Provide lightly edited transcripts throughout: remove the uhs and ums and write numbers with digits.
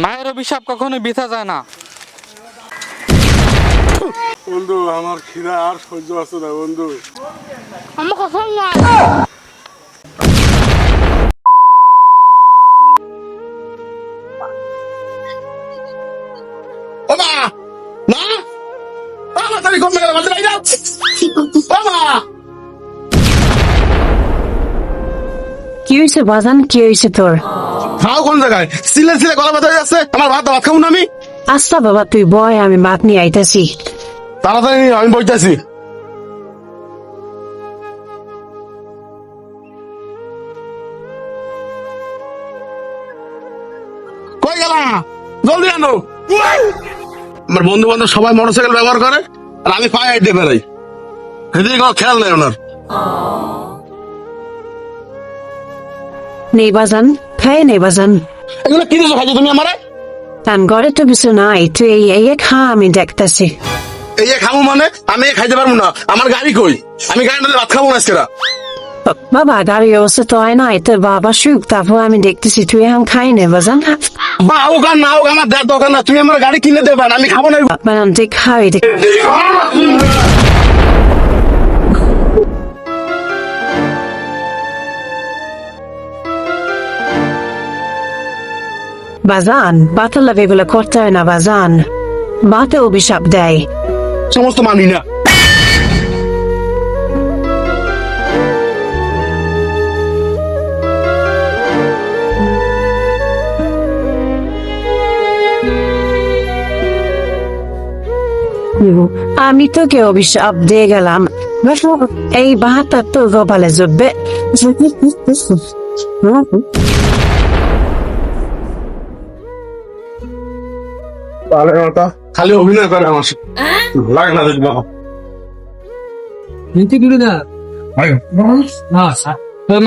মায়ের অভিশাপ কখনো বৃথা যায় না। বন্ধু আমার খিদা আর সহ্য আছে না বন্ধু। আমাকে ফোন না। ওমা না তাড়াতাড়ি কমে গেল বন্ধু, যাও ওমা। কি হয়েছে বাজান, কি হয়েছে তোর? খাও কোন জায়গায়? সিলে সিলে গলা ব্যথা হয়ে যাচ্ছে, আমার ভাত খাবো না আমি। আচ্ছা বাবা তুই বয়, আমি ভাত নিয়ে আইতাছি। তাড়াতাড়ি আমি বইতেছি। কই গেলা? জলদি আনো। আমার বন্ধু বান্ধব সবাই মোটরসাইকেল ব্যবহার করে আর আমি পায়ে হেঁটে বেড়াই, সেদিকে কোনো খেয়াল নেই ওনার। নেই বাজান, খাই নেই বাজান। এগুলো কি দিছো খাইছো তুমি আমারে? তান ঘরে তো কিছু নাই, তুই এই খা, আমি দেখতাছি। এই যে খাবো মানে আমি খাইতে পারবো না, আমার গাড়ি কই? আমি গাড়ি নিলে ভাত খাবো না আজকে। বাবা গাড়ি অবস্থা তো হয় নাই, তোর বাবা সুখ, তারপর আমি দেখতেছি, তুই এখন খাই নে বাজান। বা হোক আর না হোক আমার দেওয়ার দরকার না, তুমি আমার গাড়ি কিনে দেবে, আমি খাবো না। বাজান তুই খাই দেখ। বাজান বাতার লাগে এগুলো করতে হয় না বাজান, বাতে অভিশাপ দেয়। সমস্ত মানি না। আমি তোকে অভিশাপ দিয়ে গেলাম, এই বাহাটা তোর কপালে জুটবে। খালি অভিনয় করে আমার সাথে, লাগে না দেখবো।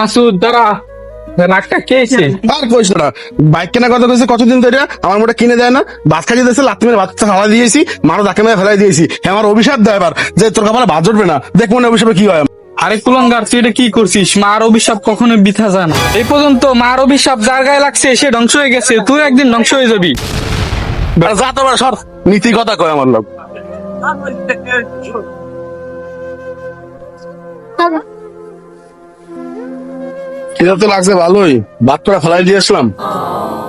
মাসুদ দাঁড়া, রাগটা খেয়েছে। আর কইস না, বাইক কেনা কথা কইছে কতদিন ধরে, আমার মোটা কিনে দেয় না, ভাত খাইয়ে দিয়েছে, লাত্তি মেরে বাচ্চা ফালা দিয়েছি, মানুষ ডাকে মেরে ফেলাই দিয়েছি। আমার অভিশাপ দেয় এবার যে তোর কপালে ভাত জুটবে না, দেখ মনে অভিশাপে কি হয়। আরে কুলঙ্গার, তুই এটা কি করছিস? মার অভিশাপ কখনো বৃথা যায় না। এই পর্যন্ত মার অভিশাপ যার গায়ে লাগছে সে ধ্বংস হয়ে গেছে, তুই একদিন ধ্বংস হয়ে যাবি। যা তোমার সর, নীতি কথা কয় আমার লোক। খিদা তো লাগছে ভালোই, ভাত করে ফেলাই দিয়ে আসলাম,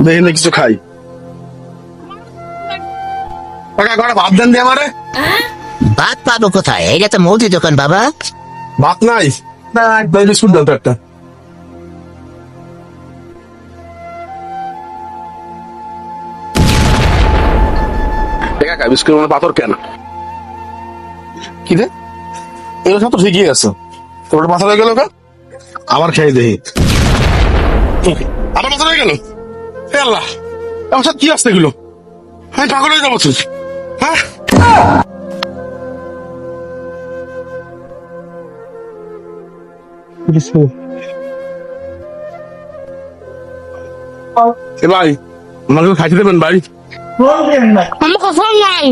দেখি না কিছু খাই। কাকা ভাত দেন দিয়ে আমারে। ভাত পাবো কোথায়? এটা তো মুদি দোকান বাবা। ভাত নাই? বিস্কুট দেন তো একটা। কাকা বিস্কুট মানে পাথর কেন? কি রে, এগুলো সব তো ঠিকই আছে, তোর পাথর হয়ে গেল কা? আবার খেয়ে দেখি, আবার পাথর হয়ে গেল। হে আল্লাহ, আমার সাথে কি আসছে এগুলো? হ্যাঁ পাগল হয়ে যাবো তুই। হ্যাঁ এ ভাই, আমাকে খাইতে দেবেন ভাই? আমাকে ফোন নাই।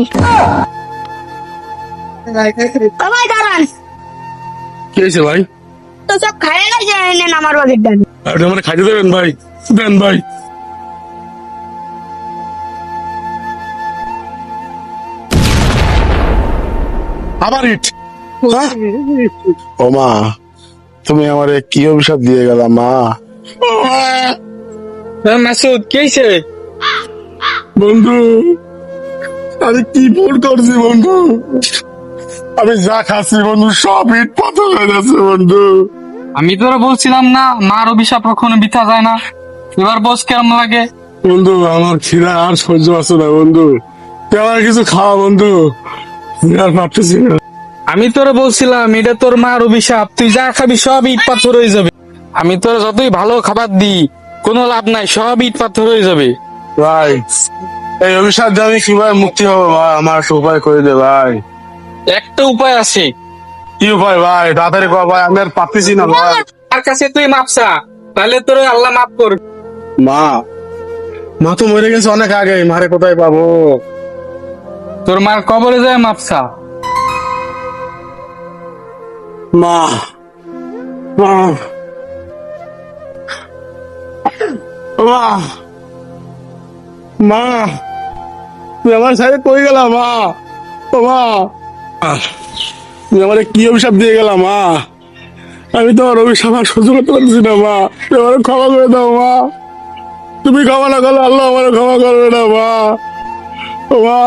ভাই দাঁড়ান, কি হয়েছে ভাই? তো সব খাইয়ে গেছে, নেন আমার বাগের ডান। আপনি আমার খাইতে দেবেন ভাই? দেন ভাই। আবার ইট। ও মা, তুমি আমারে কি অভিশাপ দিয়ে গেলা মা? মাসুদ কি হয়েছে? বন্ধু আমি কি ভুল করছি বন্ধু? আমি যা খাচ্ছি বন্ধু সব ইট পাথর হয়ে যাচ্ছে বন্ধু। আমি তোরা বলছিলাম না মার অভিশাপ কখনো বৃথা যায় না? এবার বস কেমন লাগে? বন্ধু আমার খিদা আর সহ্য আছে না বন্ধু, তুই আমার কিছু খাওয়া বন্ধু, আমি আর পারতেছি না। আমি তোরা বলছিলাম এটা তোর মার অভিশাপ, তুই যা খাবি সব ইট পাথর হয়ে যাবে। আমি তোরা যতই ভালো খাবার দিই কোনো লাভ নাই, সব ইট পাথর হয়ে যাবে। ভাই এই অভিশাপ দিয়ে আমি কিভাবে মুক্তি হবো ভাই? আমার একটা উপায় করে দে ভাই। একটা উপায় আছে। কি উপায় ভাই? তাড়াতাড়ি কর ভাই, আমি আর পারতেছি না ভাই। তার কাছে তুই মাপসা, তাহলে তোর আল্লাহ মাফ কর। মা, মা তো মরে গেছে অনেক আগে, মারে কোথায় পাবো? তোর মার কবরে যায় মাপসা। মা, মা, মা, মা তুই আমার সাথে কই গেলা মা? ও মা তুমি আমার কি অভিশাপ দিয়ে গেলা মা? আমি তোমার অভিশাপ আর সহ্য করতে পারছি না মা, তুমি আমার ক্ষমা করে দাও মা। তুমি ক্ষমা না করলে আল্লাহ আমার ক্ষমা করবে না মা। ও মা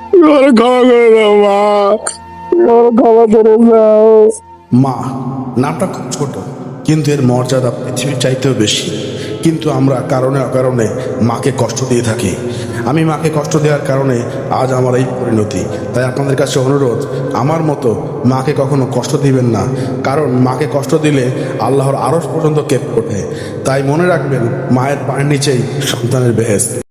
তুমি আমার ক্ষমা করে দাও মা, তুমি আমার ক্ষমা করে দাও। মা নামটা খুব ছোট, কিন্তু এর মর্যাদা পৃথিবীর চাইতেও বেশি। কিন্তু আমরা কারণে অকারণে মাকে কষ্ট দিয়ে থাকি। আমি মাকে কষ্ট দেওয়ার কারণে আজ আমার এই পরিণতি। তাই আপনাদের কাছে অনুরোধ, আমার মতো মাকে কখনো কষ্ট দিবেন না, কারণ মাকে কষ্ট দিলে আল্লাহর আরশ পর্যন্ত কেঁপে ওঠে। তাই মনে রাখবেন, মায়ের পায়ের নিচেই সন্তানের বেহেশত।